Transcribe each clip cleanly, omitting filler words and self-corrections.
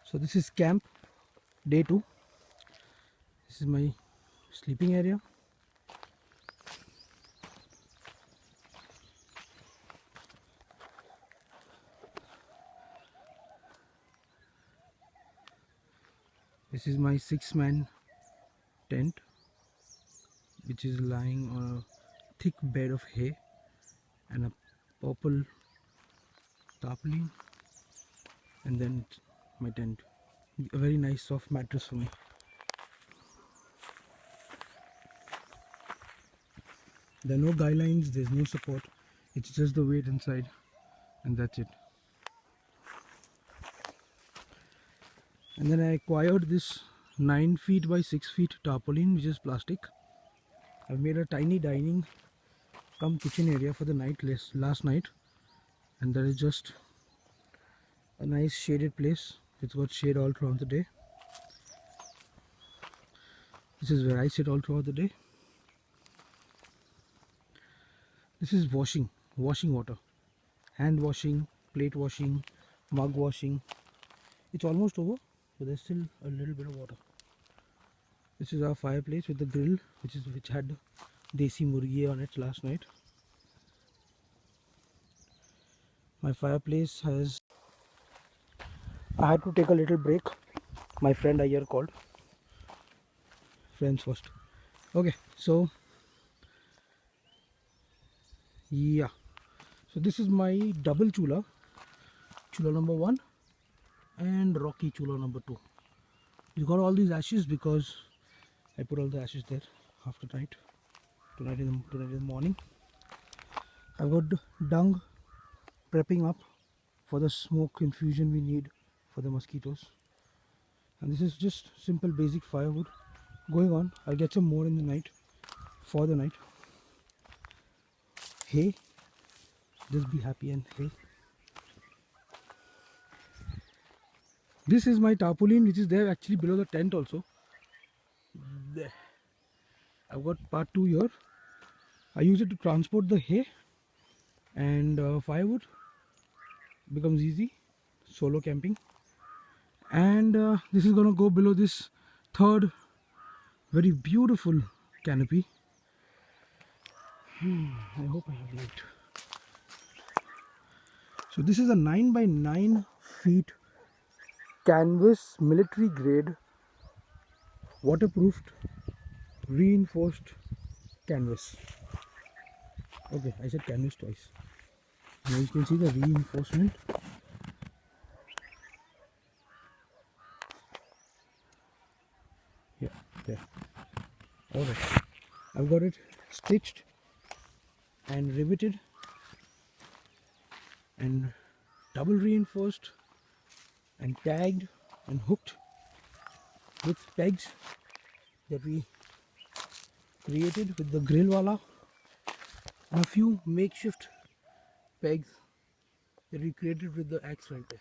So this is camp day 2. This is my sleeping area. This is my 6-man tent, which is lying on a thick bed of hay and a purple tarpaulin, and then my tent. A very nice soft mattress for me. There are no guidelines, there's no support, it's just the weight inside, and that's it. And then I acquired this 9 feet by 6 feet tarpaulin, which is plastic. I've made a tiny dining come kitchen area for the night last night, and that is just a nice shaded place. It's got shade all throughout the day. This is where I sit all throughout the day. This is washing water, hand washing, plate washing, mug washing. It's almost over, but there's still a little bit of water. This is our fireplace with the grill, which had desi murgi on it last night. My fireplace has. I had to take a little break. My friend Ayer called. Friends first. Okay, so yeah. So this is my double chula number 1 and rocky chula number 2. You got all these ashes because I put all the ashes there after tonight in the morning. I've got dung prepping up for the smoke infusion we need for the mosquitoes, and this is just simple basic firewood going on. I'll get some more in the night for the night. Hay, just be happy and hay. This is my tarpaulin, which is there actually below the tent also. There. I've got part 2 here. I use it to transport the hay, and firewood becomes easy solo camping. And this is gonna go below this third very beautiful canopy. I hope I have light. So this is a 9 by 9 feet canvas military grade waterproofed reinforced canvas. Okay, I said canvas twice. Now you can see the reinforcement. Yeah, there. Alright, I've got it stitched and riveted and double reinforced and tagged and hooked with pegs that we created with the grill wala, and a few makeshift pegs that we created with the axe right there.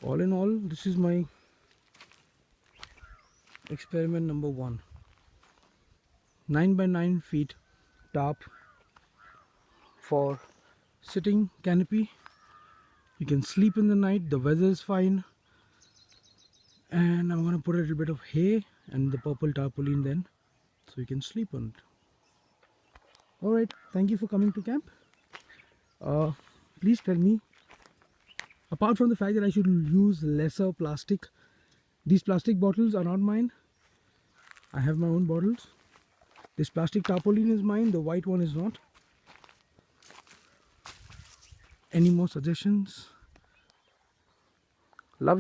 All in all, this is my experiment number 1. 9 by 9 feet tarp for sitting canopy. You can sleep in the night, the weather is fine, and I'm going to put a little bit of hay and the purple tarpaulin then, so you can sleep on it. Alright, thank you for coming to camp. Please tell me, apart from the fact that I should use lesser plastic, these plastic bottles are not mine. I have my own bottles. This plastic tarpaulin is mine, the white one is not. Any more suggestions?